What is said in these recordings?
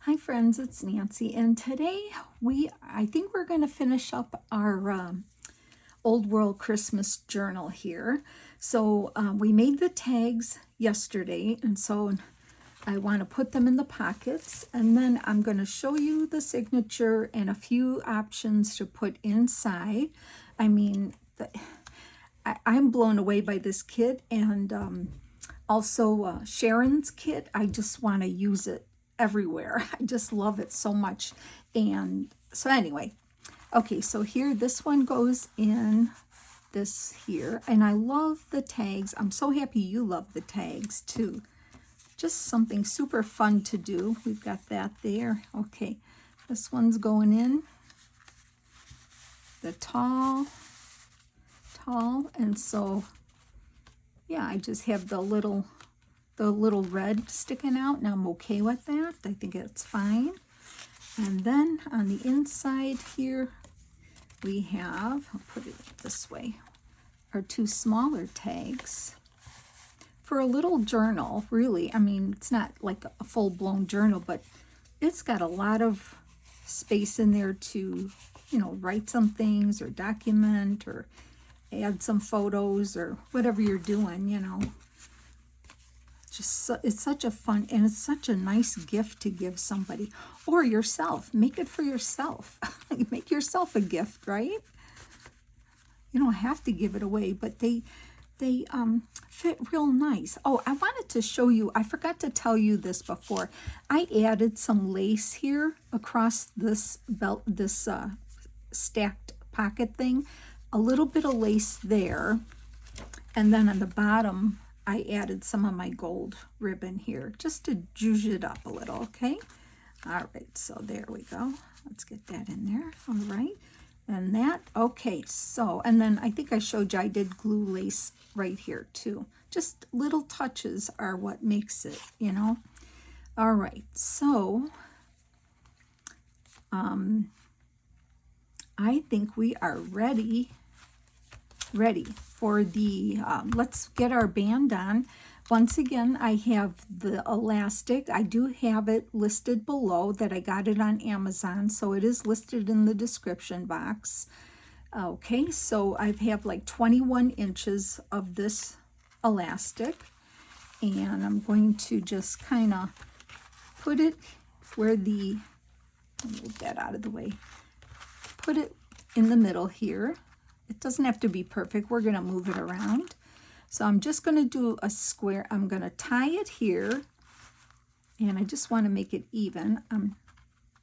Hi friends, it's Nancy, and today I think we're going to finish up our Old World Christmas journal here. So we made the tags yesterday, and so I want to put them in the pockets, and then I'm going to show you the signature and a few options to put inside. I mean, I'm blown away by this kit, and also Sharon's kit. I just want to use it everywhere. I just love it so much. And so anyway, okay, so here this one goes in this here, and I love the tags. I'm so happy you love the tags too. Just something super fun to do. We've got that there. Okay, this one's going in the tall, and so yeah, I just have the little red sticking out, and I'm okay with that. I think it's fine. And then on the inside here, we have, I'll put it this way, our two smaller tags for a little journal, really. I mean, it's not like a full-blown journal, but it's got a lot of space in there to, write some things or document or add some photos or whatever you're doing, it's such a fun, and it's such a nice gift to give somebody or yourself. Make it for yourself. Make yourself a gift, right? You don't have to give it away, but they fit real nice. Oh, I wanted to show you, I forgot to tell you this before. I added some lace here across this belt, this stacked pocket thing. A little bit of lace there, and then on the bottom I added some of my gold ribbon here just to zhuzh it up a little. Okay, all right, so there we go. Let's get that in there. All right, and that, okay, so, and then I think I showed you I did glue lace right here too. Just little touches are what makes it, all right, so I think we are ready for the, let's get our band on. Once again, I have the elastic. I do have it listed below that I got it on Amazon, so it is listed in the description box. Okay, so I have like 21 inches of this elastic, and I'm going to just kind of put it where the, move that out of the way, put it in the middle here. It doesn't have to be perfect. We're going to move it around. So I'm just going to do a square. I'm going to tie it here, and I just want to make it even. I'm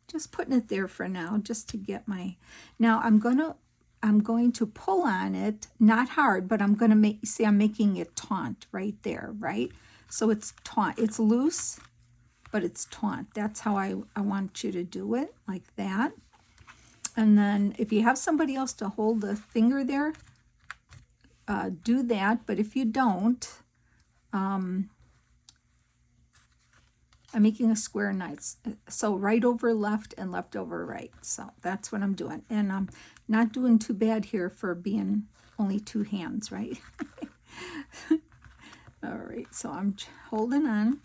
just putting it there for now, just to get my, now I'm going to pull on it, not hard, but I'm going to make, see, I'm making it taut right there, right? So it's taut. It's loose, but it's taut. That's how I want you to do it, like that. And then if you have somebody else to hold the finger there, do that. But if you don't, I'm making a square nice. So right over left and left over right. So that's what I'm doing. And I'm not doing too bad here for being only two hands, right? All right, so I'm holding on.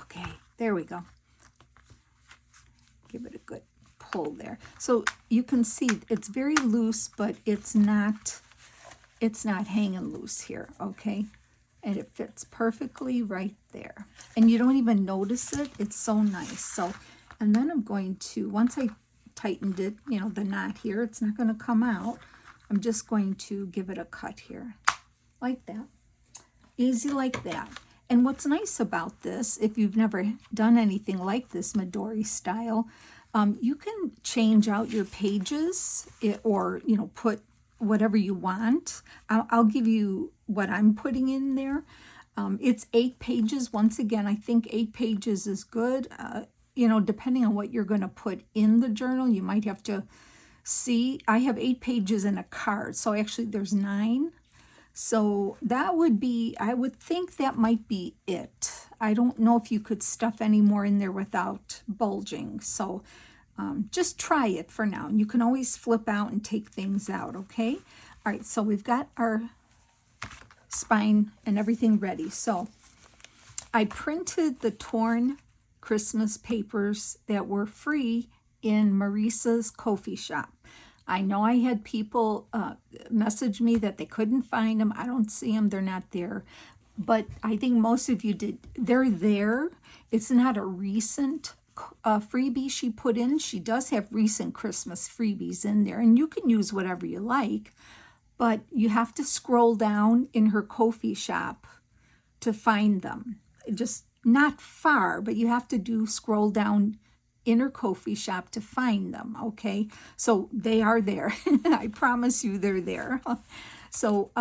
Okay, there we go. Give it a good pull there. So you can see it's very loose, but it's not hanging loose here, okay? And it fits perfectly right there. And you don't even notice it. It's so nice. So, and then I'm going to, once I tightened it, the knot here, it's not going to come out. I'm just going to give it a cut here, like that. Easy like that. And what's nice about this, if you've never done anything like this Midori style, you can change out your pages or, put whatever you want. I'll give you what I'm putting in there. It's 8 pages. Once again, I think 8 pages is good. Depending on what you're going to put in the journal, you might have to see. I have 8 pages in a card, so actually there's 9. So that would be, I would think that might be it. I don't know if you could stuff any more in there without bulging. So just try it for now. You can always flip out and take things out, okay? All right, so we've got our spine and everything ready. So I printed the torn Christmas papers that were free in Marisa's coffee shop. I know I had people message me that they couldn't find them. I don't see them. They're not there. But I think most of you did. They're there. It's not a recent freebie she put in. She does have recent Christmas freebies in there, and you can use whatever you like. But you have to scroll down in her coffee shop to find them. Just not far, but you have to scroll down in her coffee shop to find them, okay? So they are there. I promise you they're there. So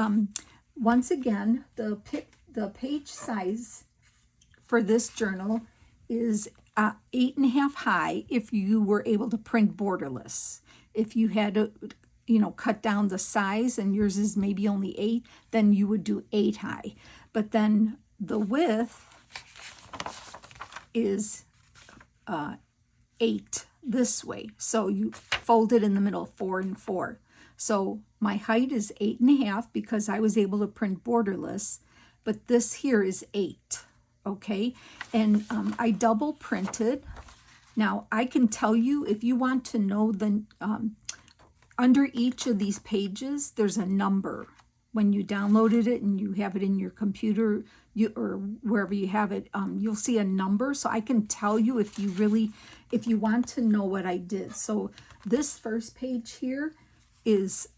once again, the page size for this journal is 8.5 high if you were able to print borderless. If you had to, cut down the size and yours is maybe only 8, then you would do 8 high. But then the width is 8 this way. So you fold it in the middle, 4 and 4. So my height is 8.5 because I was able to print borderless, but this here is 8, okay? And I double printed. Now I can tell you if you want to know the, under each of these pages, there's a number. When you downloaded it and you have it in your computer or wherever you have it, you'll see a number. So I can tell you if you want to know what I did. So this first page here is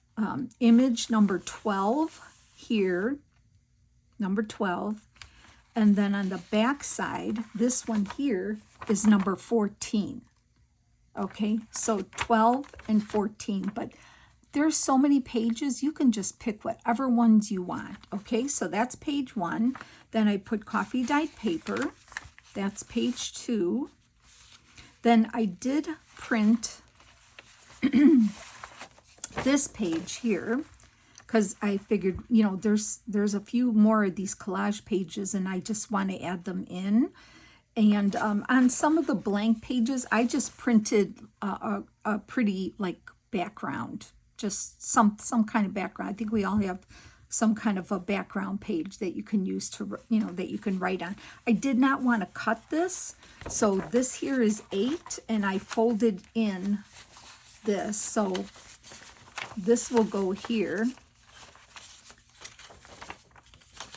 image number 12 here, number 12. And then on the back side, this one here is number 14. Okay, so 12 and 14, but there's so many pages, you can just pick whatever ones you want. Okay, so that's page 1. Then I put coffee dyed paper. That's page 2. Then I did print this page here because I figured, there's a few more of these collage pages and I just want to add them in. And on some of the blank pages, I just printed a pretty background, just some kind of background. I think we all have some kind of a background page that you can use to, that you can write on. I did not want to cut this, so this here is 8, and I folded in this, so this will go here.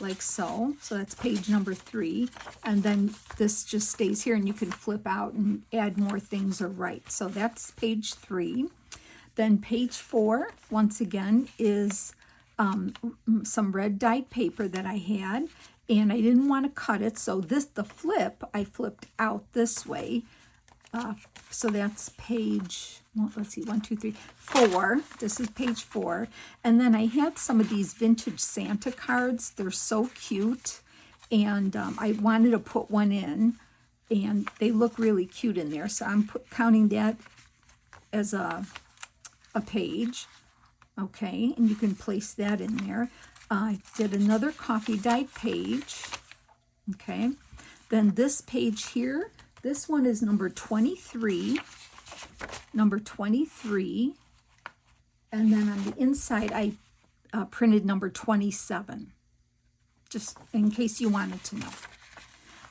Like so. So that's page number 3. And then this just stays here and you can flip out and add more things or write. So that's page 3. Then page 4, once again, is some red dyed paper that I had. And I didn't want to cut it. So the flip, I flipped out this way. So that's page, let's see, 1, 2, 3, 4. This is page 4. And then I had some of these vintage Santa cards. They're so cute. And I wanted to put one in. And they look really cute in there. So I'm counting that as a page. Okay, and you can place that in there. I did another coffee dyed page. Okay, then this page here, this one is number 23. Number 23. And then on the inside, I printed number 27. Just in case you wanted to know.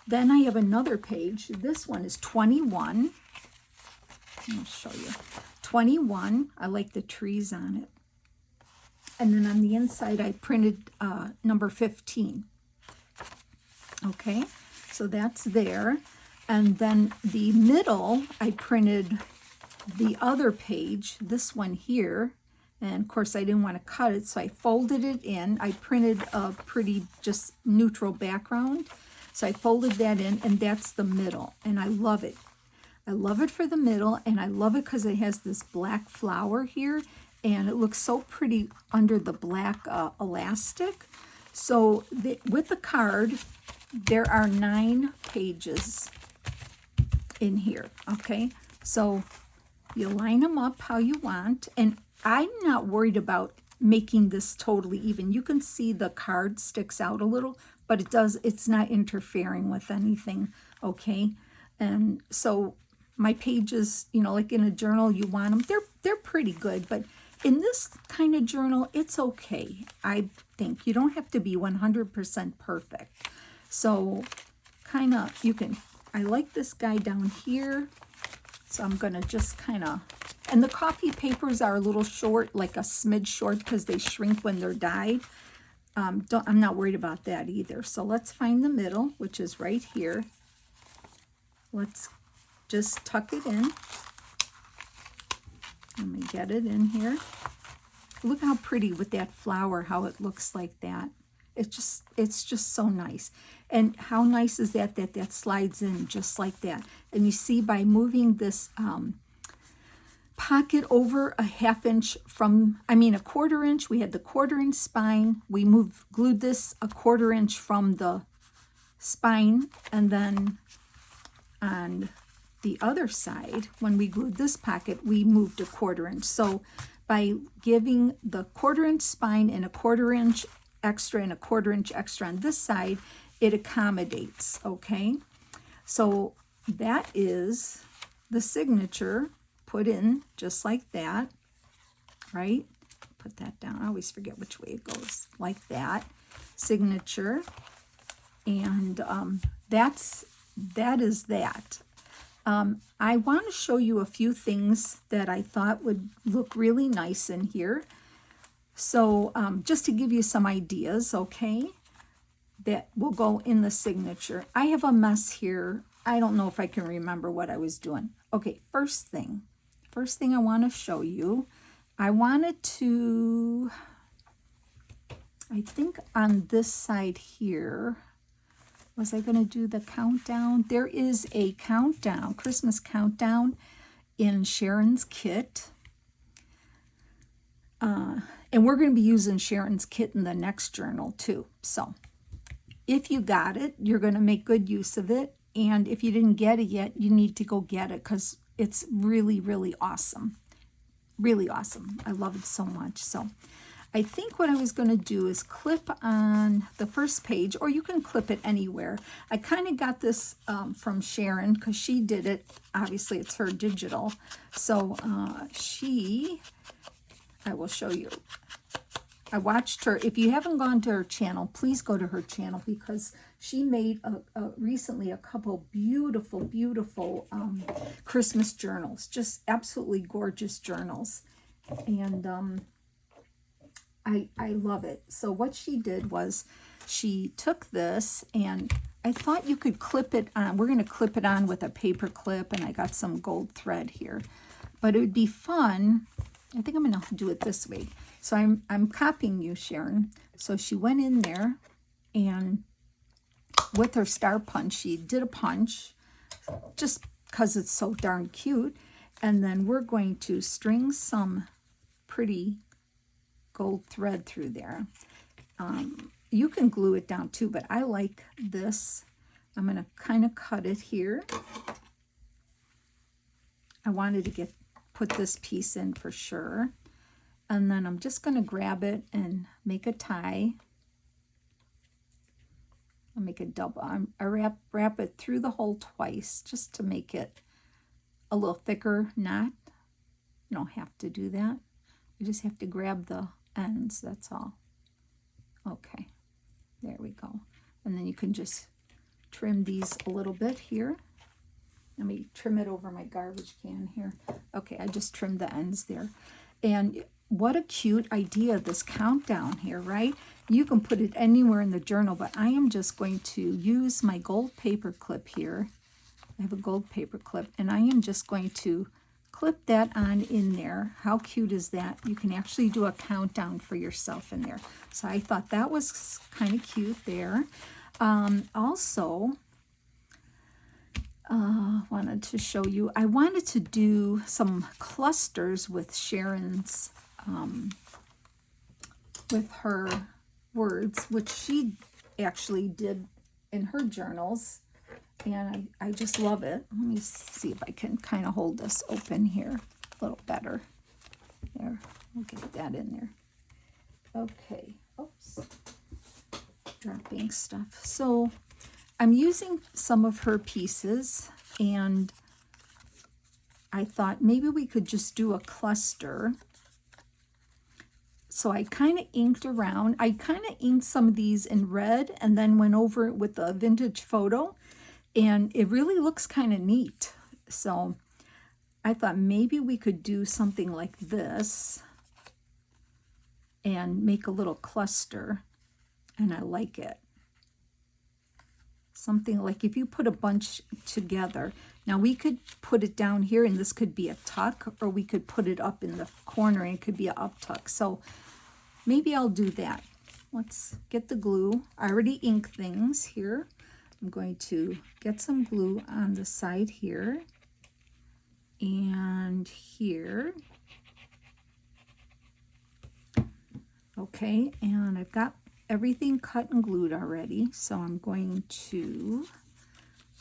Then I have another page. This one is 21. I'll show you. 21. I like the trees on it. And then on the inside, I printed number 15. Okay, so that's there. And then the middle, I printed the other page, this one here. And of course, I didn't want to cut it, so I folded it in. I printed a pretty just neutral background. So I folded that in, and that's the middle. And I love it. I love it for the middle, and I love it because it has this black flower here, and it looks so pretty under the black elastic. So with the card, there are 9 pages in here, okay? So you line them up how you want, and I'm not worried about making this totally even. You can see the card sticks out a little, but it's not interfering with anything, okay? And so my pages, like in a journal, you want them, they're pretty good, but in this kind of journal, it's okay. I think you don't have to be 100% perfect. So kind of, I like this guy down here. So I'm going to just kind of, and the coffee papers are a little short, like a smidge short, because they shrink when they're dyed. I'm not worried about that either. So let's find the middle, which is right here. Let's just tuck it in. Let me get it in here. Look how pretty with that flower, how it looks like that. It's just so nice. And how nice is that that slides in just like that. And you see, by moving this pocket over a 1/2 inch from, a 1/4 inch, we had the 1/4 inch spine. We glued this a 1/4 inch from the spine, and then on the other side, when we glued this pocket, we moved a 1/4 inch. So by giving the 1/4 inch spine and a 1/4 inch extra and a 1/4 inch extra on this side, it accommodates, okay? So that is the signature put in just like that, right? Put that down. I always forget which way it goes. Like that. Signature. And that is that. I want to show you a few things that I thought would look really nice in here. So just to give you some ideas, okay, that will go in the signature. I have a mess here. I don't know if I can remember what I was doing. Okay, first thing I want to show you, I wanted to, I think on this side here, was I going to do the countdown? There is a countdown, Christmas countdown in Sharon's kit. And we're going to be using Sharon's kit in the next journal too. So if you got it, you're going to make good use of it. And if you didn't get it yet, you need to go get it because it's really, really awesome. Really awesome. I love it so much. So I think what I was going to do is clip on the first page, or you can clip it anywhere. I kind of got this from Sharon because she did it. Obviously, it's her digital. So I will show you. I watched her. If you haven't gone to her channel, please go to her channel because she made recently a couple beautiful, beautiful Christmas journals. Just absolutely gorgeous journals. And I love it. So what she did was she took this, and I thought you could clip it on. We're going to clip it on with a paper clip, and I got some gold thread here. But it would be fun. I think I'm going to do it this way. So I'm copying you, Sharon. So she went in there, and with her star punch, she did a punch just because it's so darn cute. And then we're going to string some pretty gold thread through there. You can glue it down too, but I like this. I'm going to kind of cut it here. I wanted to put this piece in for sure. And then I'm just going to grab it and make a tie. I'll make a double. I wrap it through the hole twice just to make it a little thicker knot. You don't have to do that. You just have to grab the ends, that's all. Okay, there we go. And then you can just trim these a little bit here. Let me trim it over my garbage can here. Okay, I just trimmed the ends there. And what a cute idea, this countdown here, right? You can put it anywhere in the journal, but I am just going to use my gold paper clip here. I have a gold paper clip, and I am just going to clip that on in there. How cute is that? You can actually do a countdown for yourself in there. So I thought that was kind of cute there. Also, wanted to show you, I wanted to do some clusters with Sharon's, with her words, which she actually did in her journals. And I just love it. Let me see if I can kind of hold this open here a little better. There, we'll get that in there. Okay, oops, dropping stuff. So I'm using some of her pieces, and I thought maybe we could just do a cluster. So I kind of inked around. I kind of inked some of these in red and then went over it with a vintage photo. And it really looks kind of neat. So I thought maybe we could do something like this and make a little cluster, and I like it. Something like if you put a bunch together. Now we could put it down here and this could be a tuck, or we could put it up in the corner and it could be an up tuck. So maybe I'll do that. Let's get the glue. I already inked things here. I'm going to get some glue on the side here and here. Okay, and I've got everything cut and glued already, so I'm going to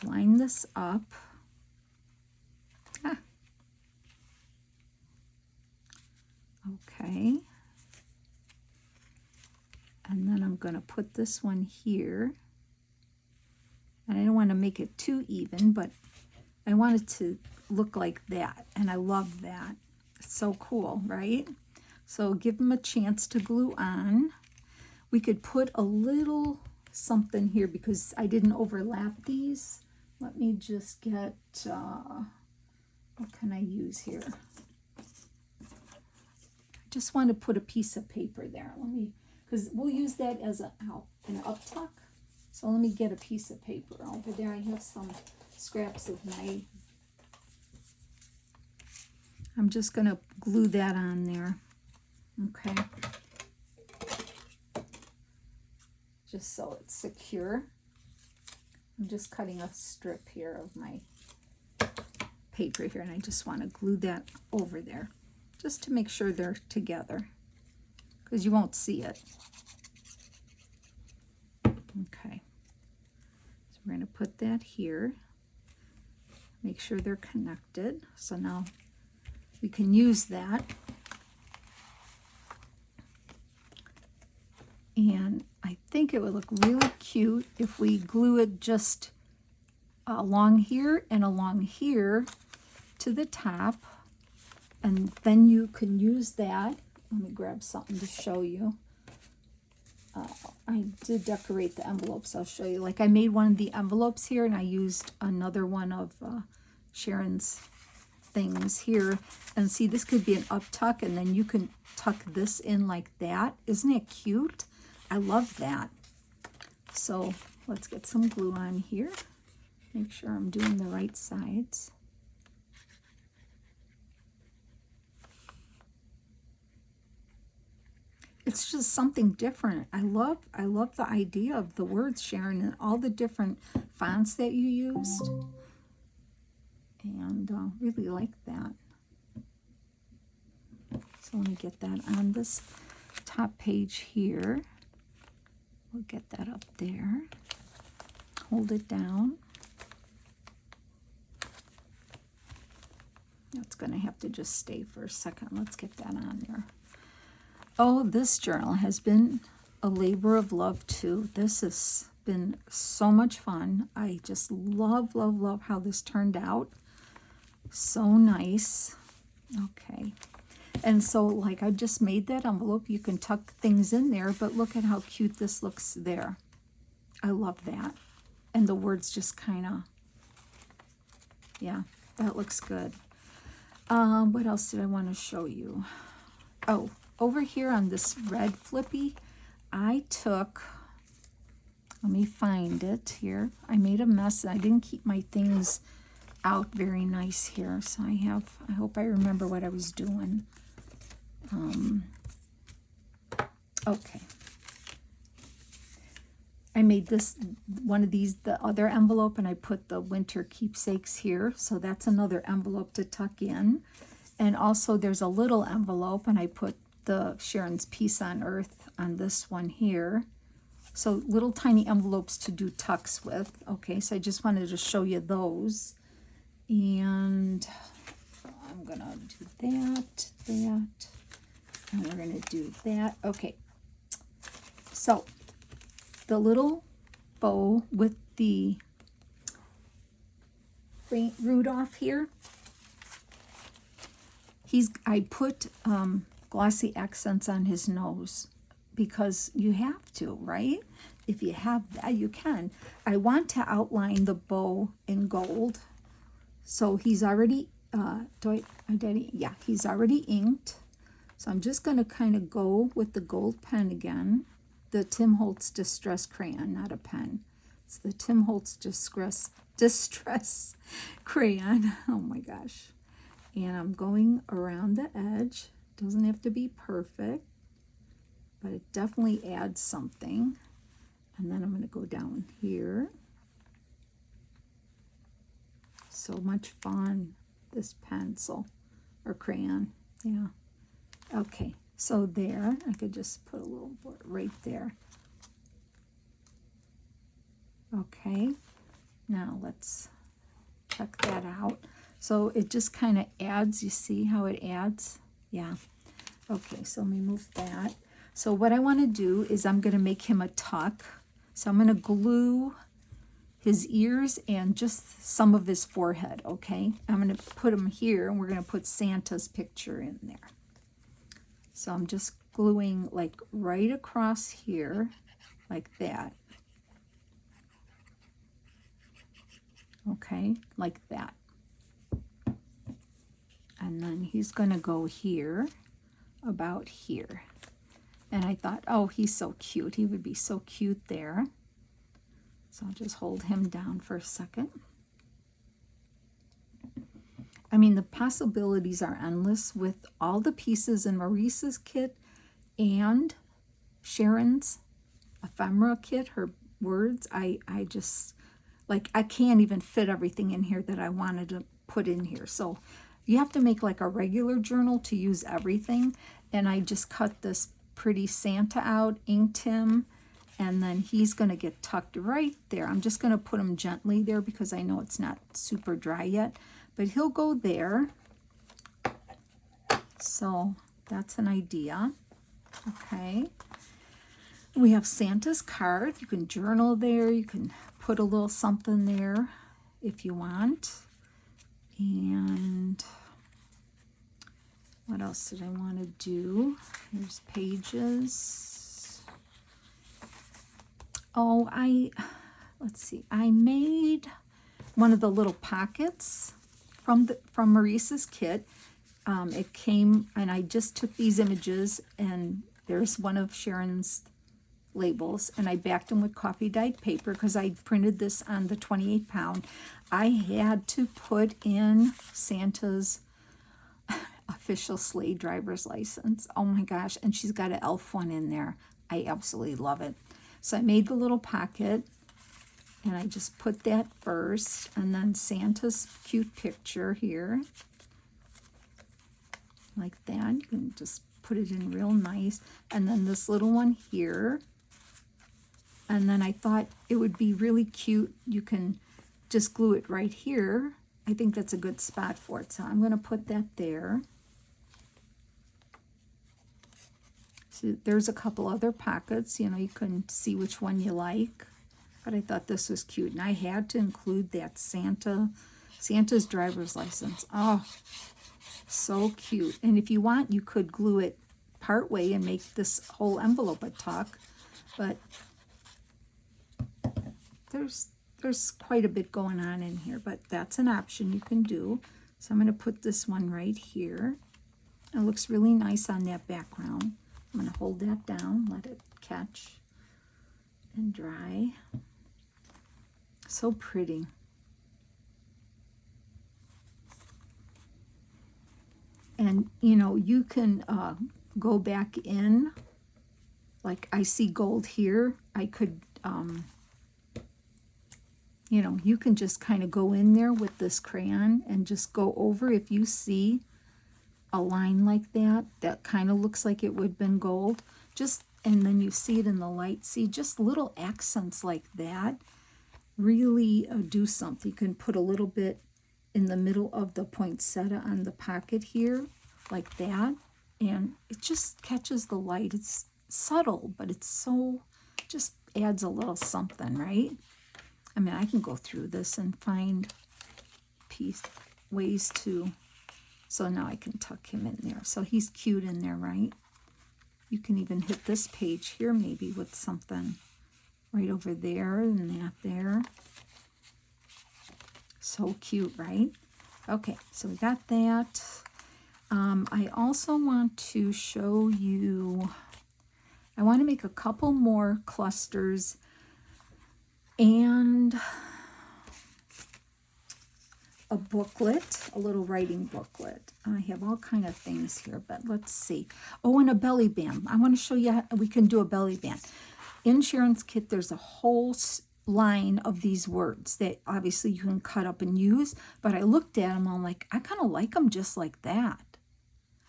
line this up. Okay, and then I'm going to put this one here, and I don't want to make it too even, but I want it to look like that, and I love that. It's so cool, right? So give them a chance to glue on. We could put a little something here because I didn't overlap these. Let me just get, what can I use here? I just want to put a piece of paper there. Let me, because we'll use that as an up tuck. So let me get a piece of paper over there. I have some scraps of my, I'm just going to glue that on there. Okay. Just so it's secure. I'm just cutting a strip here of my paper here, and I just want to glue that over there just to make sure they're together because you won't see it. Okay, so we're going to put that here, make sure they're connected. So now we can use that. And I think it would look really cute if we glue it just along here and along here to the top. And then you can use that. Let me grab something to show you. I did decorate the envelopes. I'll show you. Like I made one of the envelopes here, and I used another one of Sharon's things here. And see, this could be an up tuck, and then you can tuck this in like that. Isn't it cute? I love that. So let's get some glue on here. Make sure I'm doing the right sides. It's just something different. I love the idea of the words, Sharon, and all the different fonts that you used. And really like that. So let me get that on this top page here. We'll get that up there. Hold it down. That's going to have to just stay for a second. Let's get that on there. Oh, this journal has been a labor of love too. This has been so much fun. I just love, love, love how this turned out. So nice. Okay. And so like I just made that envelope. You can tuck things in there, but look at how cute this looks there. I love that. And the words just kind of, yeah, that looks good. What else did I want to show you? Oh, over here on this red flippy, I took, let me find it here. I made a mess. I didn't keep my things out very nice here. So I hope I remember what I was doing. Okay. I made this, one of these, the other envelope, and I put the winter keepsakes here. So that's another envelope to tuck in. And also there's a little envelope, and I put the Sharon's Peace on Earth on this one here. So little tiny envelopes to do tucks with. Okay, so I just wanted to show you those. And I'm gonna do that, and we're gonna do that. Okay, so the little bow with the Rudolph here, I put glossy accents on his nose because you have to, right? if you have that, you can. I want to outline the bow in gold. So he's already, he's already inked. So I'm just going to kind of go with the gold pen again. The Tim Holtz Distress Crayon, not a pen. It's the Tim Holtz Distress Crayon. Oh my gosh. And I'm going around the edge. Doesn't have to be perfect, but it definitely adds something. And then I'm going to go down here. So much fun, this pencil or crayon. Yeah. Okay, so there, I could just put a little bit right there. Okay, now let's check that out. So it just kind of adds, you see how it adds? Yeah. Okay, so let me move that. So what I want to do is I'm going to make him a tuck. So I'm going to glue his ears and just some of his forehead, okay? I'm going to put him here, and we're going to put Santa's picture in there. So I'm just gluing like right across here, like that. Okay, like that. And then he's going to go here, about here. And I thought, oh, he's so cute. He would be so cute there. So I'll just hold him down for a second. I mean, the possibilities are endless with all the pieces in Maurice's kit and Sharon's ephemera kit, her words. I just, like, I can't even fit everything in here that I wanted to put in here. So you have to make like a regular journal to use everything. And I just cut this pretty Santa out, inked him, and then he's going to get tucked right there. I'm just going to put him gently there because I know it's not super dry yet, but he'll go there. So that's an idea. Okay. We have Santa's card. You can journal there. You can put a little something there if you want. And what else did I want to do? Here's pages. Oh, let's see. I made one of the little pockets from Maurice's kit. It came, and I just took these images, and there's one of Sharon's labels, and I backed them with coffee dyed paper because I printed this on the 28 pound. I had to put in Santa's official sleigh driver's license. Oh my gosh, and she's got an elf one in there. I absolutely love it. So I made the little pocket, and I just put that first, and then Santa's cute picture here, like that. You can just put it in real nice, and then this little one here. And then I thought it would be really cute. You can just glue it right here. I think that's a good spot for it. So I'm going to put that there. So there's a couple other pockets. You know, you can see which one you like. But I thought this was cute. And I had to include that Santa's driver's license. Oh, so cute. And if you want, you could glue it part way and make this whole envelope a tuck. But there's quite a bit going on in here, but that's an option you can do. So I'm going to put this one right here. It looks really nice on that background. I'm going to hold that down, let it catch and dry. So pretty. And you know, you can go back in, like I see gold here. I could you know, you can just kind of go in there with this crayon and just go over. If you see a line like that, that kind of looks like it would have been gold, just, and then you see it in the light, see just little accents like that really do something. You can put a little bit in the middle of the poinsettia on the pocket here, like that, and it just catches the light. It's subtle, but it's so, just adds a little something, right? I mean, I can go through this and find ways to, so now I can tuck him in there. So he's cute in there, right? You can even hit this page here maybe with something right over there and that there. So cute, right? Okay, so we got that. I also want to show you, I want to make a couple more clusters and a booklet, a little writing booklet. I have all kind of things here, but let's see. Oh, and a belly band. I want to show you how we can do a belly band. In Sharon's kit, there's a whole line of these words that obviously you can cut up and use, but I looked at them, I'm like, I kind of like them just like that.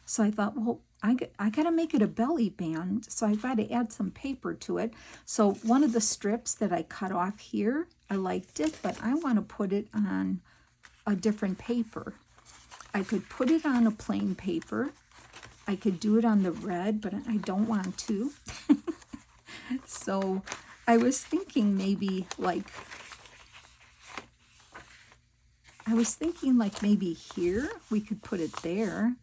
So I thought, well, I got to make it a belly band, so I've got to add some paper to it. So one of the strips that I cut off here, I liked it, but I want to put it on a different paper. I could put it on a plain paper. I could do it on the red, but I don't want to. So I was thinking maybe like maybe here, we could put it there.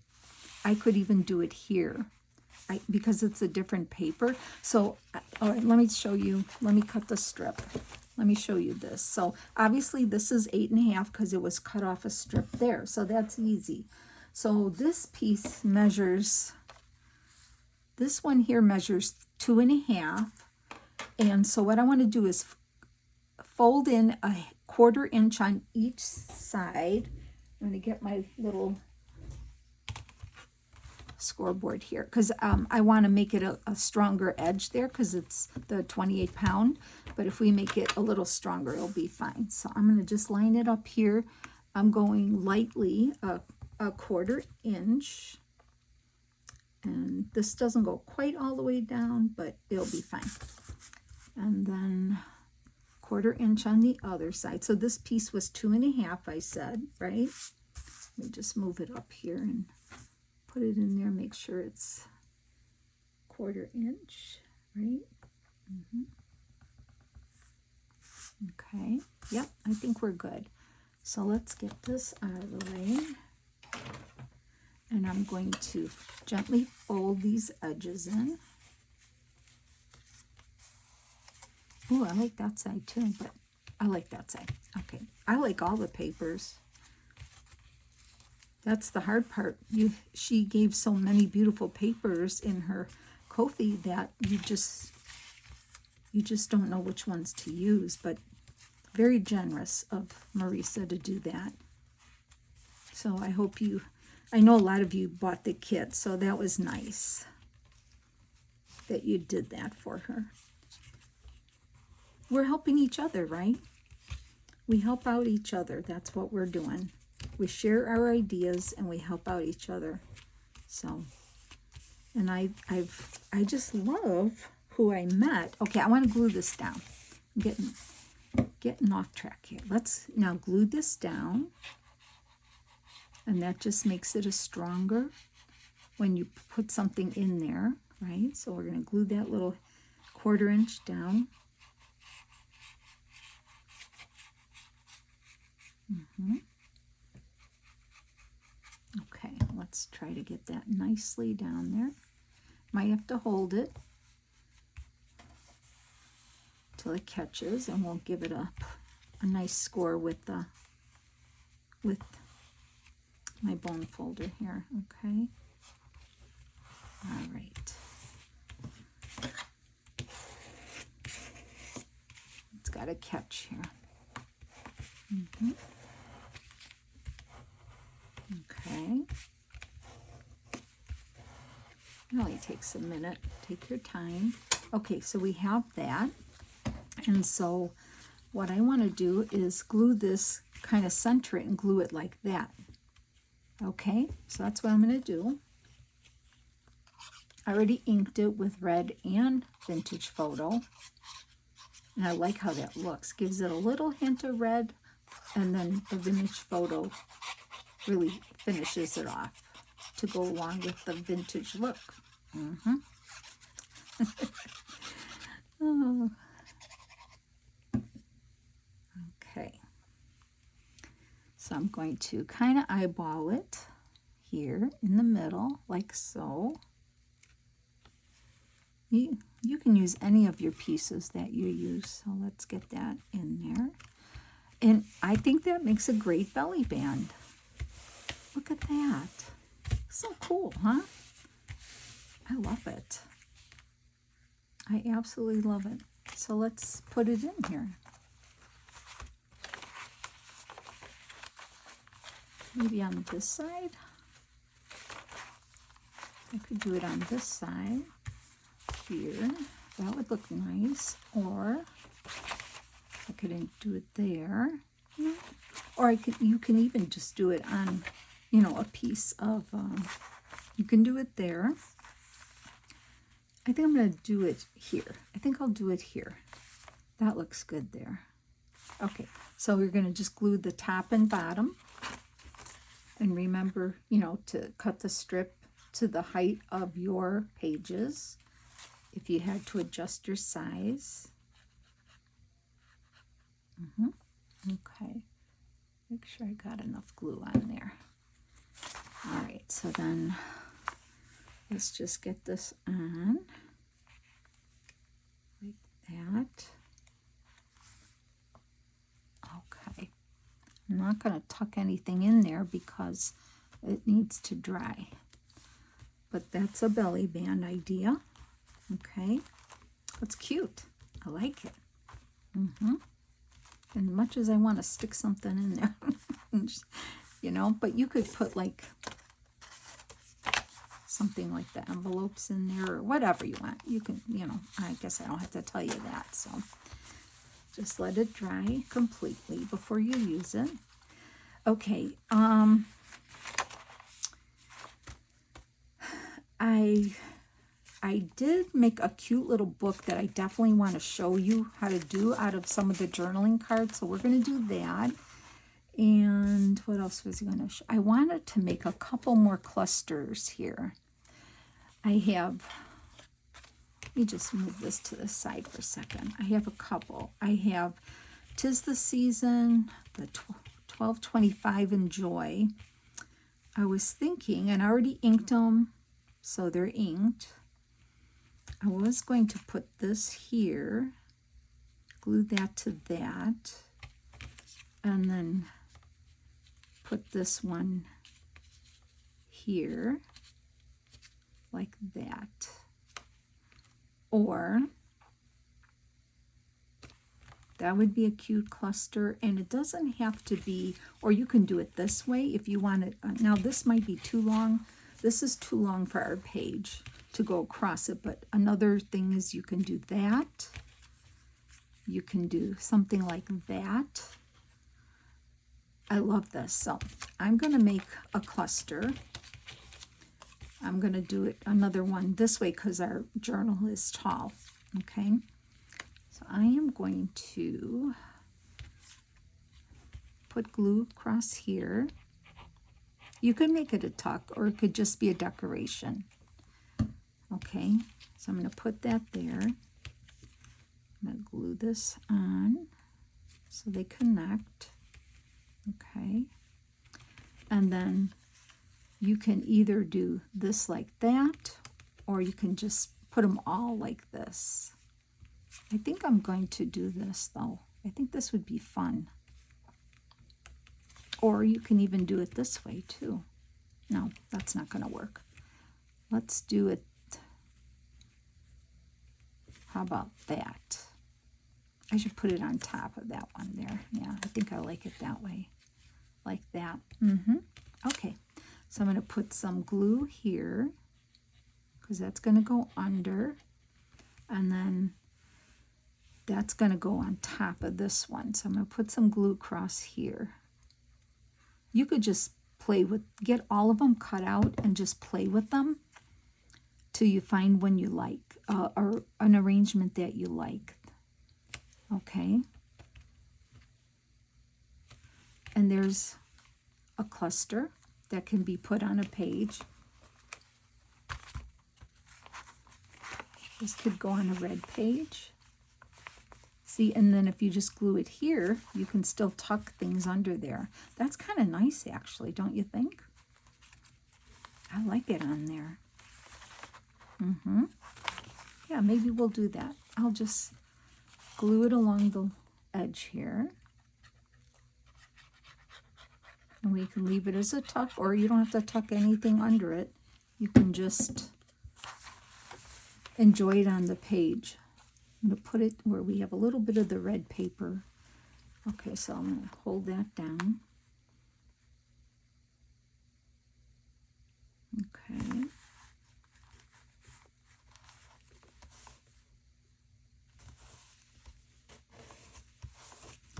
I could even do it here because it's a different paper. So, all right, let me show you. Let me cut the strip. Let me show you this. So obviously this is 8.5 because it was cut off a strip there. So that's easy. So this piece measures, this one here measures 2.5. And so what I want to do is fold in a 1/4 inch on each side. I'm going to get my little scoreboard here because I want to make it a stronger edge there because it's the 28 pound, but if we make it a little stronger it'll be fine. So I'm going to just line it up here. I'm going lightly a 1/4 inch, and this doesn't go quite all the way down, but it'll be fine. And then 1/4 inch on the other side. So this piece was 2.5, I said, right? Let me just move it up here and put it in there, make sure it's 1/4 inch, right? Okay, yep, I think we're good. So let's get this out of the way. And I'm going to gently fold these edges in. Oh, I like that side too, but I like that side. Okay, I like all the papers. That's the hard part. She gave so many beautiful papers in her Ko-fi that you just don't know which ones to use, but very generous of Marisa to do that. So I hope I know a lot of you bought the kit, so that was nice that you did that for her. We're helping each other, right? We help out each other. That's what we're doing. We share our ideas and we help out each other. So, and I just love who I met. Okay, I want to glue this down. I'm getting off track here. Let's now glue this down, and that just makes it a stronger when you put something in there, right? So we're going to glue that little 1/4 inch down. Okay, let's try to get that nicely down there. Might have to hold it till it catches, and we'll give it a nice score with my bone folder here. Okay. All right. It's got a catch here. Okay. It only takes a minute. Take your time. Okay, so we have that. And so what I want to do is glue this, kind of center it and glue it like that. Okay, so that's what I'm going to do. I already inked it with red and vintage photo. And I like how that looks. Gives it a little hint of red, and then the vintage photo really finishes it off to go along with the vintage look. Oh. Okay. So I'm going to kind of eyeball it here in the middle, like so. You can use any of your pieces that you use. So let's get that in there. And I think that makes a great belly band. Look at that. So cool, huh? I love it. I absolutely love it. So let's put it in here. Maybe on this side. I could do it on this side here. That would look nice. Or I could do it there. Or you can even just do it on, you know, a piece of, you can do it there. I think I'm going to do it here. I think I'll do it here. That looks good there. Okay, so we're going to just glue the top and bottom. And remember, you know, to cut the strip to the height of your pages if you had to adjust your size. Okay, make sure I got enough glue on there. All right, so then let's just get this on like that. Okay, I'm not going to tuck anything in there because it needs to dry. But that's a belly band idea. Okay, that's cute. I like it. And much as I want to stick something in there, you know, but you could put like something like the envelopes in there or whatever you want. You can, you know, I guess I don't have to tell you that. So just let it dry completely before you use it. Okay, I did make a cute little book that I definitely want to show you how to do out of some of the journaling cards. So we're going to do that. And what else was I going to show? I wanted to make a couple more clusters here. I have, let me just move this to the side for a second. I have a couple. I have 'Tis the Season, the 1225 Enjoy. I was thinking, and I already inked them, so they're inked. I was going to put this here, glue that to that, and then put this one here, like that. Or that would be a cute cluster, and it doesn't have to be, or you can do it this way if you want it. Now this might be too long. This is too long for our page to go across it, but another thing is you can do that. You can do something like that. I love this. So I'm going to make a cluster. I'm going to do it another one this way because our journal is tall. Okay, so I am going to put glue across here. You could make it a tuck, or it could just be a decoration. Okay, so I'm going to put that there. I'm going to glue this on so they connect. Okay, and then you can either do this like that, or you can just put them all like this. I think I'm going to do this though. I think this would be fun. Or you can even do it this way too. No, that's not going to work. Let's do it. How about that? I should put it on top of that one there. Yeah, I think I like it that way. Like that. Okay, so I'm going to put some glue here because that's going to go under, and then that's going to go on top of this one. So I'm going to put some glue across here. You could just play with, get all of them cut out and just play with them till you find one you like, or an arrangement that you like. Okay. And there's a cluster that can be put on a page. This could go on a red page. See, and then if you just glue it here, you can still tuck things under there. That's kind of nice, actually, don't you think? I like it on there. Yeah, maybe we'll do that. I'll just glue it along the edge here. And we can leave it as a tuck, or you don't have to tuck anything under it. You can just enjoy it on the page. I'm going to put it where we have a little bit of the red paper. Okay, so I'm going to hold that down. Okay.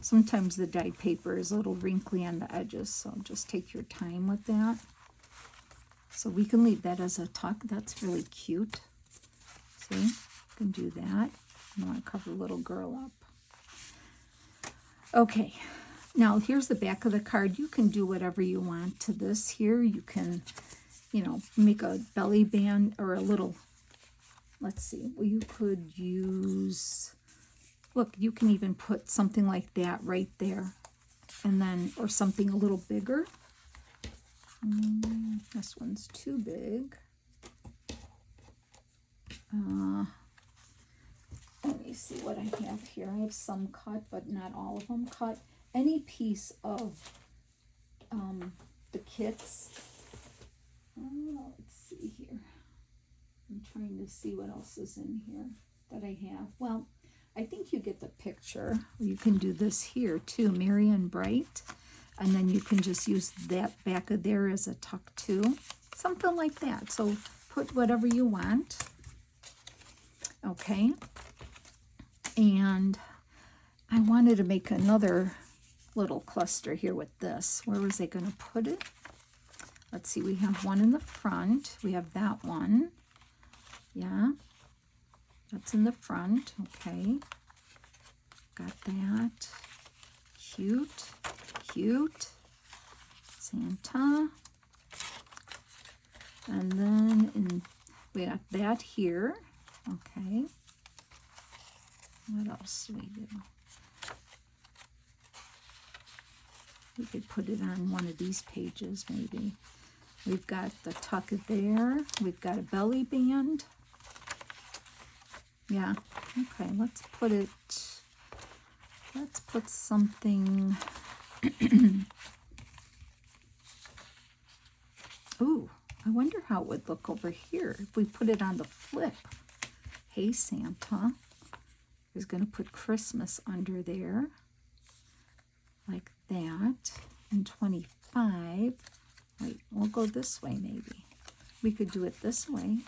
Sometimes the dyed paper is a little wrinkly on the edges, so just take your time with that. So we can leave that as a tuck. That's really cute. See, you can do that. I want to cover the little girl up. Okay, now here's the back of the card. You can do whatever you want to this here. You can, make a belly band or a little, let's see, well, you could use, look, you can even put something like that right there. And then, or something a little bigger. This one's too big. Let me see what I have here. I have some cut, but not all of them cut. Any piece of the kits. Let's see here. I'm trying to see what else is in here that I have. Well, I think you get the picture. You can do this here too, Merry and Bright. And then you can just use that back of there as a tuck too. Something like that. So put whatever you want. Okay. And I wanted to make another little cluster here with this. Where was I going to put it? Let's see, we have one in the front. We have that one. Yeah, that's in the front. Okay, got that. Cute, cute. Santa. And then we got that here. Okay. What else do we do? We could put it on one of these pages maybe. We've got the tuck there. We've got a belly band. Yeah, okay, let's put something. Ooh, I wonder how it would look over here if we put it on the flip. Hey, Santa. Is going to put Christmas under there, like that, and 25. Wait, we'll go this way maybe. We could do it this way.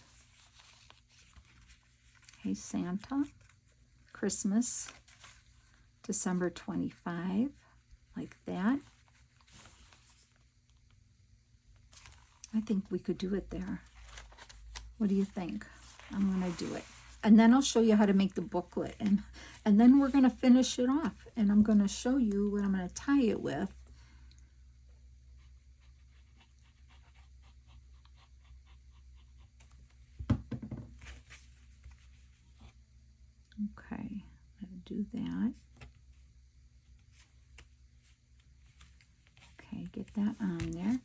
Hey, Santa, Christmas, December 25, like that. I think we could do it there. What do you think? I'm going to do it. And then I'll show you how to make the booklet. And then we're going to finish it off. And I'm going to show you what I'm going to tie it with. Okay, I'm going to do that. Okay, get that on there.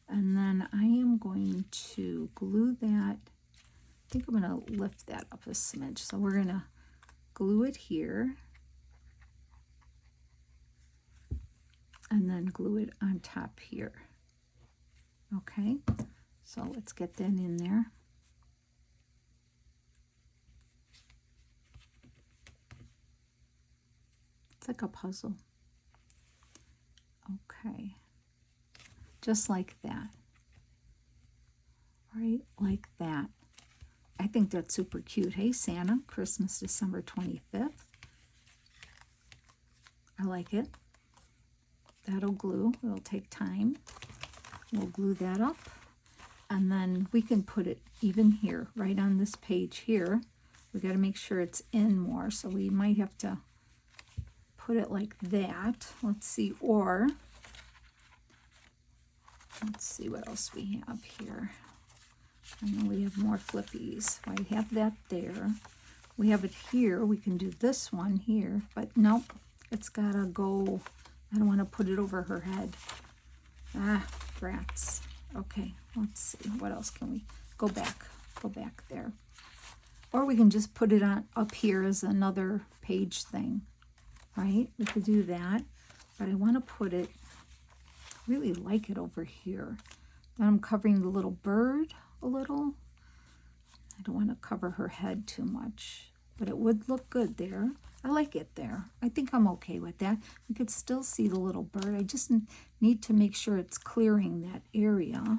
And then I am going to glue that. I think I'm going to lift that up a smidge. So we're going to glue it here. And then glue it on top here. Okay, so let's get that in there. It's like a puzzle. Okay, just like that. Right, like that. I think that's super cute. Hey, Santa, Christmas, December 25th. I like it. That'll glue. It'll take time. We'll glue that up. And then we can put it even here, right on this page here. We got to make sure it's in more, so we might have to put it like that. Let's see, or let's see what else we have here. I know we have more flippies. I have that there. We have it here. We can do this one here, but nope, it's gotta go. I don't want to put it over her head. Ah, rats. Okay, let's see. What else can we go back? Go back there. Or we can just put it on up here as another page thing, right? We could do that, but I want to put it, really like it over here. Then I'm covering the little bird a little. I don't want to cover her head too much, but it would look good there. I like it there. I think I'm okay with that. You could still see the little bird. I just need to make sure it's clearing that area.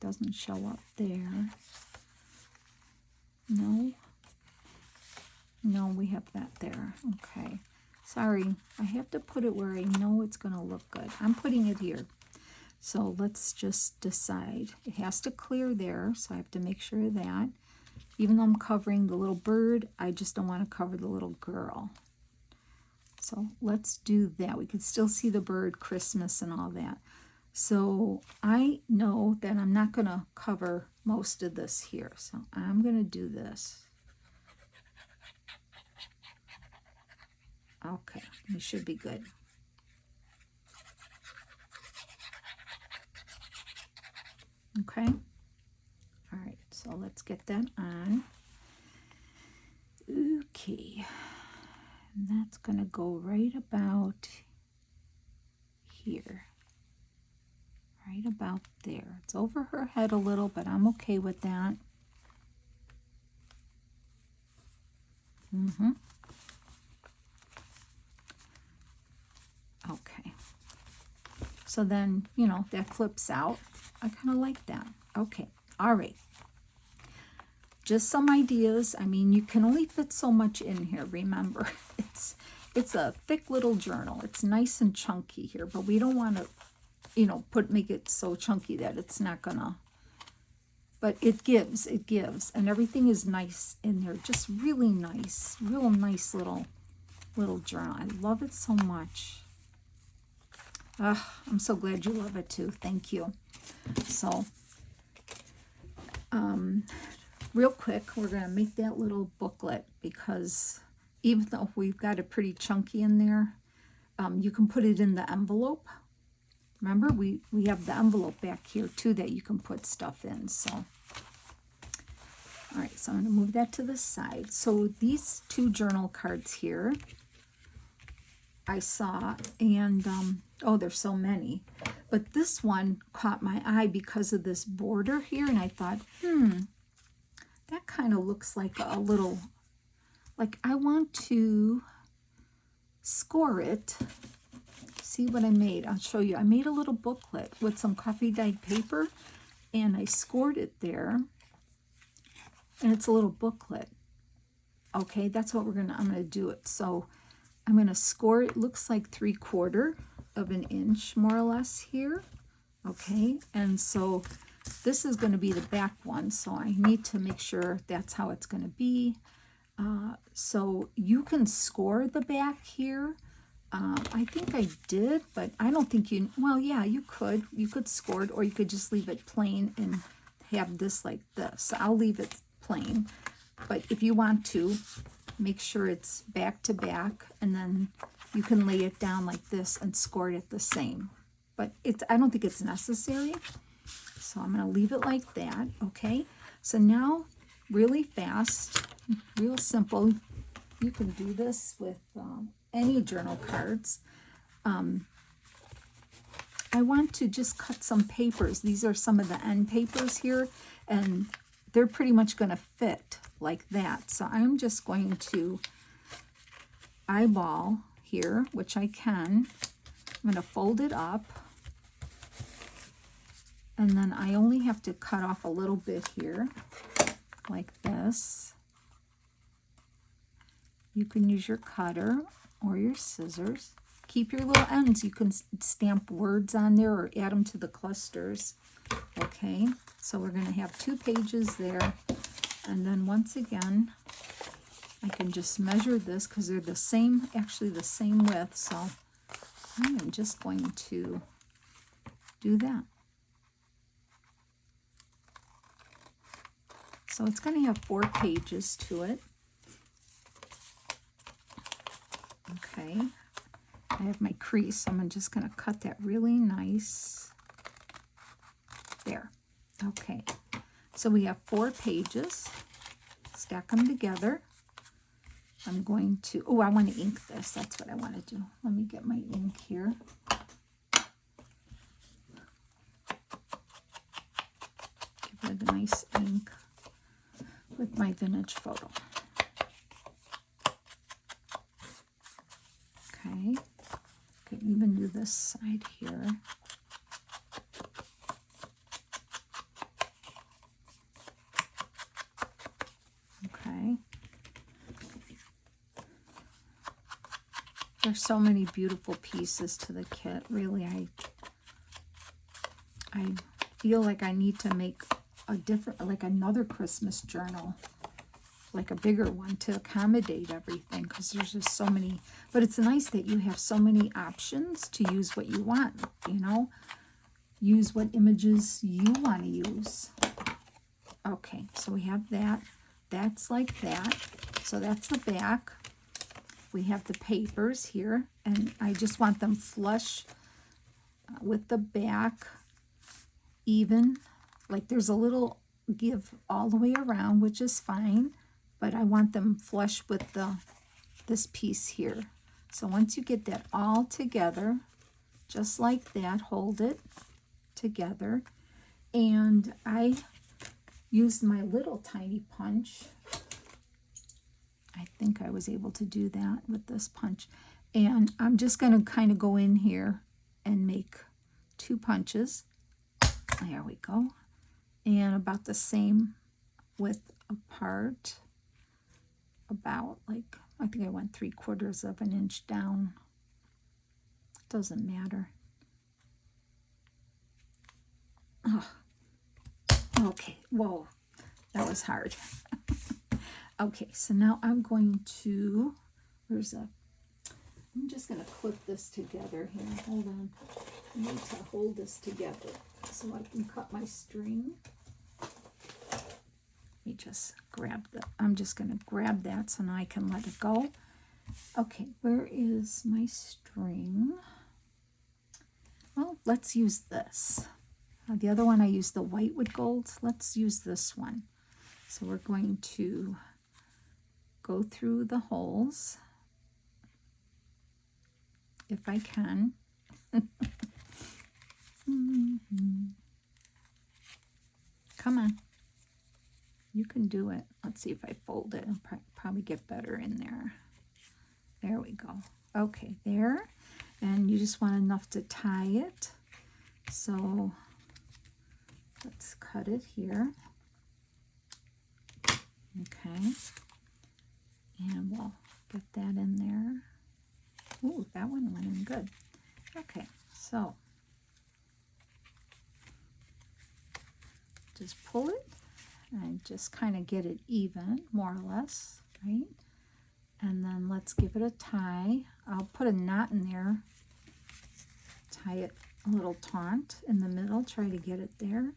Doesn't show up there. No. No, we have that there. Okay. Sorry. I have to put it where I know it's going to look good. I'm putting it here. So let's just decide. It has to clear there, so I have to make sure of that. Even though I'm covering the little bird, I just don't want to cover the little girl. So let's do that. We can still see the bird, Christmas, and all that. So I know that I'm not going to cover most of this here. So I'm going to do this. Okay, it should be good. Okay. All right, so let's get that on. Okay. And that's going to go right about here. Right about there. It's over her head a little, but I'm okay with that. Okay. So then, you know, that flips out. I kind of like that. Okay. All right. Just some ideas. I mean, you can only fit so much in here. Remember, it's a thick little journal. It's nice and chunky here, but we don't want to, you know, make it so chunky that it's not gonna. But it gives, and everything is nice in there. Just really nice, real nice little journal. I love it so much. I'm so glad you love it too. Thank you. So, real quick, we're going to make that little booklet, because even though we've got it pretty chunky in there, you can put it in the envelope. Remember, we have the envelope back here too that you can put stuff in. So, all right, so I'm going to move that to the side. So these two journal cards here, I saw, and oh, there's so many, but this one caught my eye because of this border here, and I thought, that kind of looks like a little, like I want to score it. See what I made? I'll show you. I made a little booklet with some coffee dyed paper, and I scored it there, and it's a little booklet. Okay, that's what I'm gonna do it. So I'm going to score, it looks like 3/4 of an inch, more or less here. Okay, and so this is going to be the back one, so I need to make sure that's how it's going to be. So you can score the back here. I think I did, but I don't think you, well, yeah, you could score it, or you could just leave it plain and have this like this. So I'll leave it plain, but if you want to, make sure it's back to back, and then you can lay it down like this and score it the same. But I don't think it's necessary. So I'm going to leave it like that. Okay. So now, really fast, real simple. You can do this with any journal cards. I want to just cut some papers. These are some of the end papers here, and they're pretty much going to fit like that. So I'm just going to eyeball here, which I can. I'm going to fold it up, and then I only have to cut off a little bit here, like this. You can use your cutter or your scissors. Keep your little ends. You can stamp words on there or add them to the clusters. Okay, so we're going to have 2 pages there. And then once again, I can just measure this because they're the same, actually the same width. So I'm just going to do that. So it's going to have 4 pages to it. Okay, I have my crease, so I'm just going to cut that really nice. There. Okay, So we have 4 pages. Stack them together. I'm going to, oh, I want to ink this. That's what I want to do. Let me get my ink here. Give it a nice ink with my vintage photo. Okay. Can even do this side here. Okay. There's so many beautiful pieces to the kit. Really, I feel like I need to make a different, like another Christmas journal, like a bigger one to accommodate everything, because there's just so many. But it's nice that you have so many options to use what you want, you know, use what images you want to use. Okay, so we have that. That's like that. So that's the back. We have the papers here, and I just want them flush with the back, even. Like there's a little give all the way around, which is fine, but I want them flush with this piece here. So once you get that all together, just like that, hold it together. And I used my little tiny punch. I think I was able to do that with this punch. And I'm just going to kind of go in here and make 2 punches. There we go. And about the same width apart. About like, I think I went 3/4 of an inch down. Doesn't matter. Oh. Okay, whoa, that was hard. Okay, so now I'm going to, I'm just going to clip this together here. Hold on. I need to hold this together so I can cut my string. Let me just grab I'm just going to grab that so now I can let it go. Okay, where is my string? Well, let's use this. The other one I used the white with gold. Let's use this one. So we're going to go through the holes, if I can. Come on. You can do it. Let's see if I fold it. I'll probably get better in there. There we go. Okay, there. And you just want enough to tie it. So let's cut it here. Okay. And we'll get that in there. Ooh, that one went in good. Okay, so just pull it and just kind of get it even, more or less, right? And then let's give it a tie. I'll put a knot in there. Tie it a little taut in the middle, try to get it there.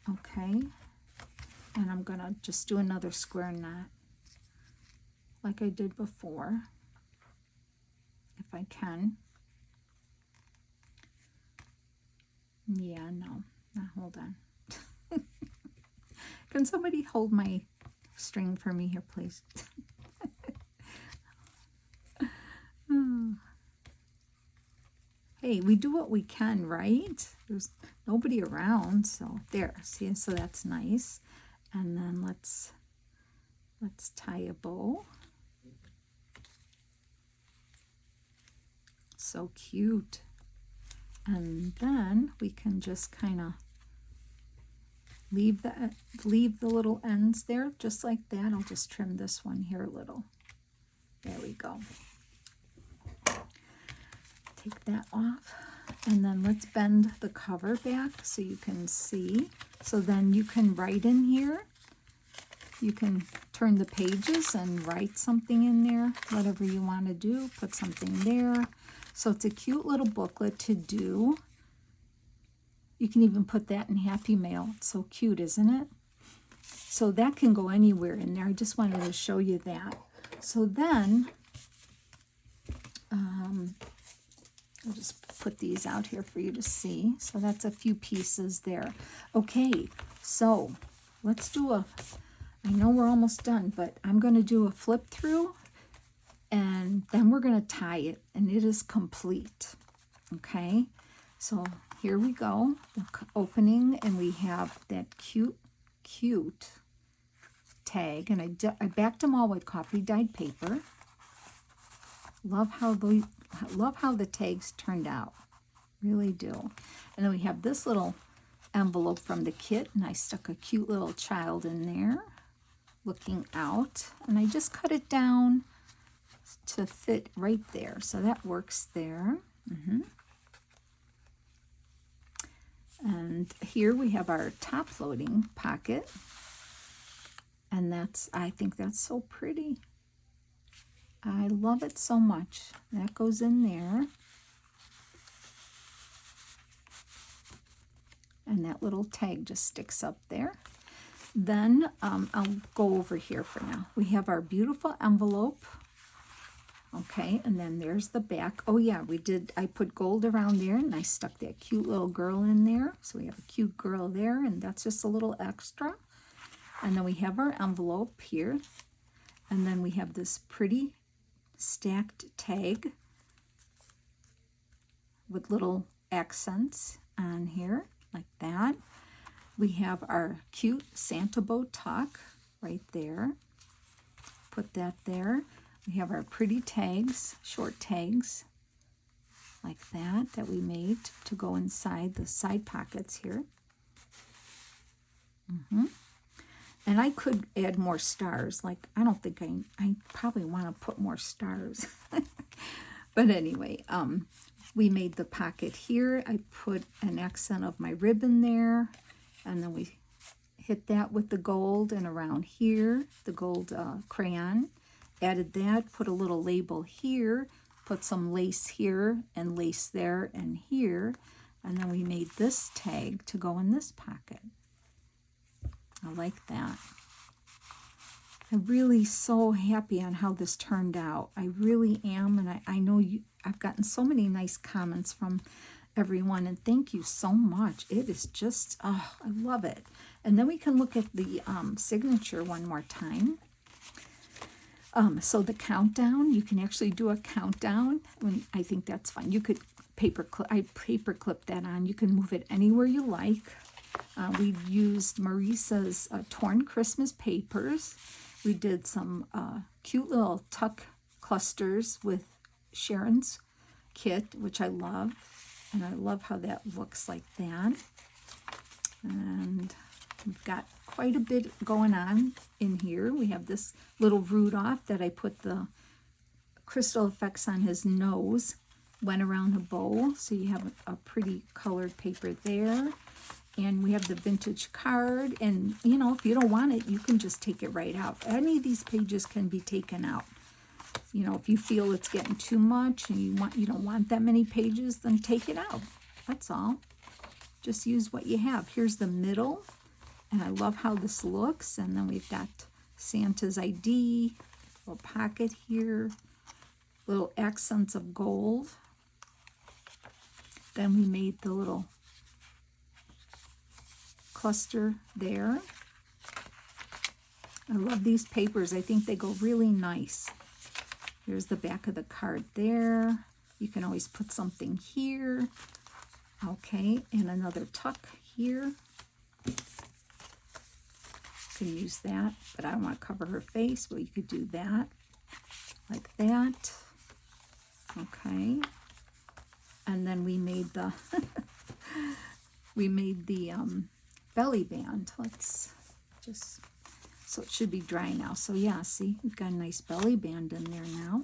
Okay. And I'm gonna just do another square knot like I did before, if I can. Yeah, no, hold on. Can somebody hold my string for me here, please? Hey, we do what we can, right? There's nobody around, so there. See, so that's nice. And then let's tie a bow. So cute. And then we can just kind of leave the little ends there, just like that. I'll just trim this one here a little. There we go. Take that off. And then let's bend the cover back so you can see. So then you can write in here. You can turn the pages and write something in there, whatever you want to do. Put something there. So it's a cute little booklet to do. You can even put that in Happy Mail. It's so cute, isn't it? So that can go anywhere in there. I just wanted to show you that. So then, I'll just put these out here for you to see. So that's a few pieces there. Okay, so let's do I know we're almost done, but I'm going to do a flip through, and then we're going to tie it, and it is complete. Okay, so here we go, the opening, and we have that cute tag, and I backed them all with coffee dyed paper. Love how the tags turned out, really do. And then we have this little envelope from the kit, and I stuck a cute little child in there looking out, and I just cut it down to fit right there, so that works there. And here we have our top loading pocket, and I think that's so pretty. I love it so much. That goes in there. And that little tag just sticks up there. Then I'll go over here for now. We have our beautiful envelope. Okay, and then there's the back. Oh yeah, I put gold around there, and I stuck that cute little girl in there. So we have a cute girl there, and that's just a little extra. And then we have our envelope here. And then we have this pretty stacked tag with little accents on here, like that. We have our cute Santa bow tuck right there. Put that there. We have our pretty tags, short tags, like that we made to go inside the side pockets here. And I could add more stars. Like, I don't think I probably want to put more stars. But anyway, we made the pocket here. I put an accent of my ribbon there, and then we hit that with the gold, and around here, the gold crayon. Added that, put a little label here, put some lace here, and lace there and here, and then we made this tag to go in this pocket. I like that. I'm really so happy on how this turned out. I really am, and I know I've gotten so many nice comments from everyone, and thank you so much. It is just, oh, I love it. And then we can look at the signature one more time. So the countdown, you can actually do a countdown. I think that's fine. You could paper clip that on. You can move it anywhere you like. We used Marisa's torn Christmas papers. We did some cute little tuck clusters with Sharon's kit, which I love. And I love how that looks like that. And we've got quite a bit going on in here. We have this little Rudolph that I put the crystal effects on his nose, went around a bow, so you have a pretty colored paper there. And we have the vintage card, and you know, if you don't want it, you can just take it right out. Any of these pages can be taken out. You know, if you feel it's getting too much and you don't want that many pages, then take it out. That's all. Just use what you have. Here's the middle, and I love how this looks. And then we've got Santa's ID, little pocket here, little accents of gold. Then we made the little cluster there. I love these papers. I think they go really nice. Here's the back of the card there. You can always put something here. Okay, and another tuck here. Can use that, but I don't want to cover her face. Well, you could do that, like that. Okay, and then we made the belly band. Let's just, so it should be dry now. So yeah, see, we've got a nice belly band in there now.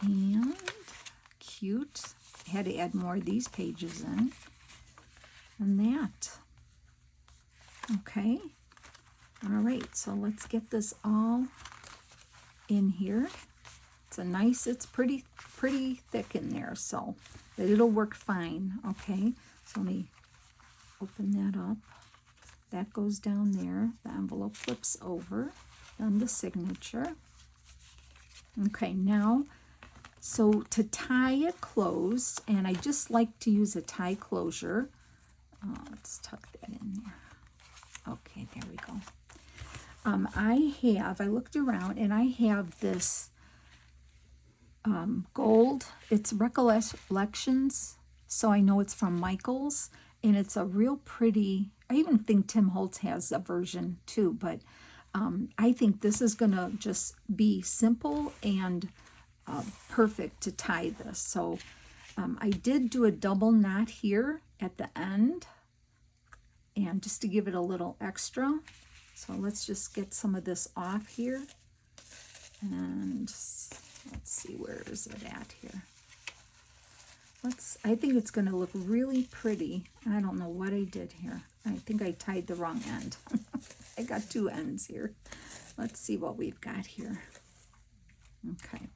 And cute. I had to add more of these pages in. And that. Okay. All right, so let's get this all in here. It's pretty thick in there, so it'll work fine. Okay, so let me open that up. That goes down there. The envelope flips over. Then the signature. Okay, now, so to tie it closed, and I just like to use a tie closure. Let's tuck that in there. Okay, there we go. I looked around and I have this gold. It's Recollections, so I know it's from Michaels, and it's a real pretty. I even think Tim Holtz has a version too, but I think this is gonna just be simple and perfect to tie this. So I did do a double knot here at the end, and just to give it a little extra. So let's just get some of this off here, and let's see, where is it at here? I think it's going to look really pretty. I don't know what I did here. I think I tied the wrong end. I got two ends here. Let's see what we've got here. Okay.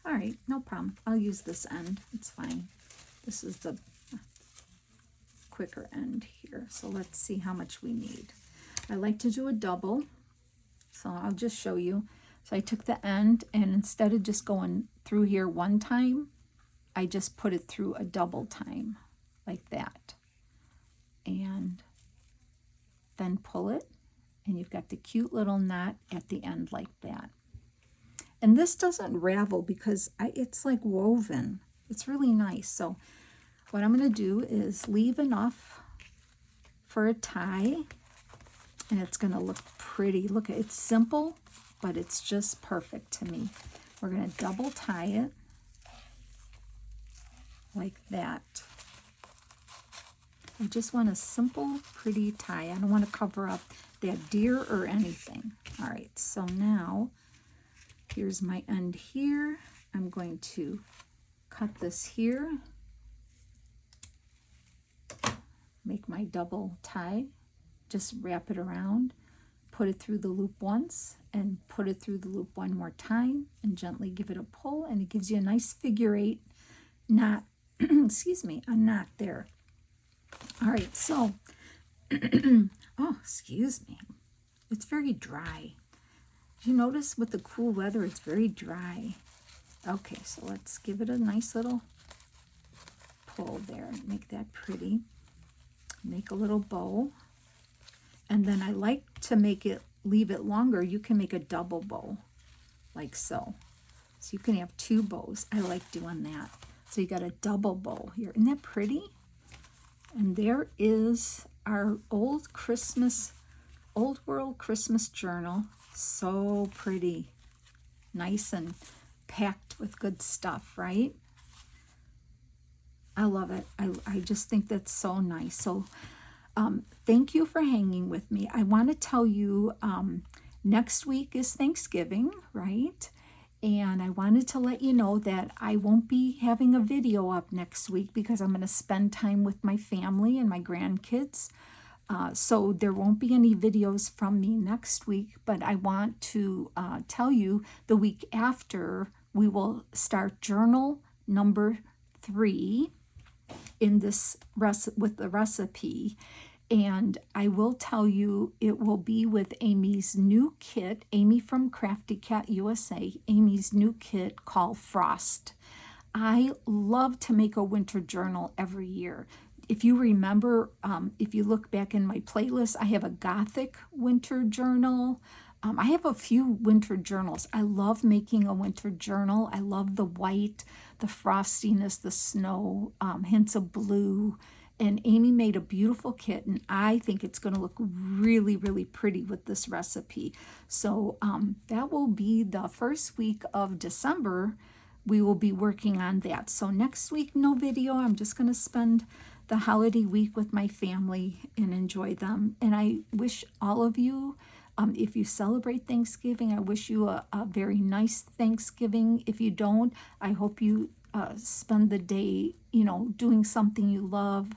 All right, no problem. I'll use this end. It's fine. This is the quicker end here. So let's see how much we need. I like to do a double, so I'll just show you. So I took the end, and instead of just going through here one time, I just put it through a double time, like that. And then pull it, and you've got the cute little knot at the end like that. And this doesn't ravel because it's like woven. It's really nice. So what I'm going to do is leave enough for a tie, and it's going to look pretty. Look, it's simple, but it's just perfect to me. We're going to double tie it like that. I just want a simple, pretty tie. I don't want to cover up that deer or anything. All right, so now here's my end here. I'm going to cut this here, make my double tie, just wrap it around, put it through the loop once, and put it through the loop one more time, and gently give it a pull, and it gives you a nice figure eight knot, excuse me, a knot there. All right, so, oh, excuse me, it's very dry. Did you notice with the cool weather, it's very dry? Okay, so let's give it a nice little pull there, make that pretty. Make a little bow. And then I like to leave it longer. You can make a double bow, like so. So you can have two bows. I like doing that. So you got a double bow here. Isn't that pretty? And there is our old world Christmas journal. So pretty. Nice and packed with good stuff, right? I love it. I just think that's so nice. So thank you for hanging with me. I want to tell you, next week is Thanksgiving, right? And I wanted to let you know that I won't be having a video up next week because I'm going to spend time with my family and my grandkids. So there won't be any videos from me next week, but I want to tell you the week after we will start journal number 3 in this with the recipe. And I will tell you, it will be with Amy's new kit, Amy from Crafty Cat USA, Amy's new kit called Frost. I love to make a winter journal every year. If you remember, if you look back in my playlist, I have a Gothic winter journal. I have a few winter journals. I love making a winter journal. I love the white, the frostiness, the snow, hints of blue. And Amy made a beautiful kit, and I think it's going to look really, really pretty with this recipe. So that will be the first week of December. We will be working on that. So next week, no video. I'm just going to spend the holiday week with my family and enjoy them. And I wish all of you, if you celebrate Thanksgiving, I wish you a very nice Thanksgiving. If you don't, I hope you spend the day, doing something you love,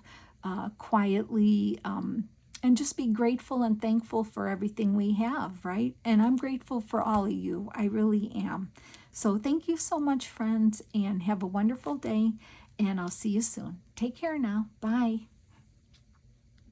quietly, and just be grateful and thankful for everything we have, right? And I'm grateful for all of you. I really am. So thank you so much, friends, and have a wonderful day, and I'll see you soon. Take care now. Bye.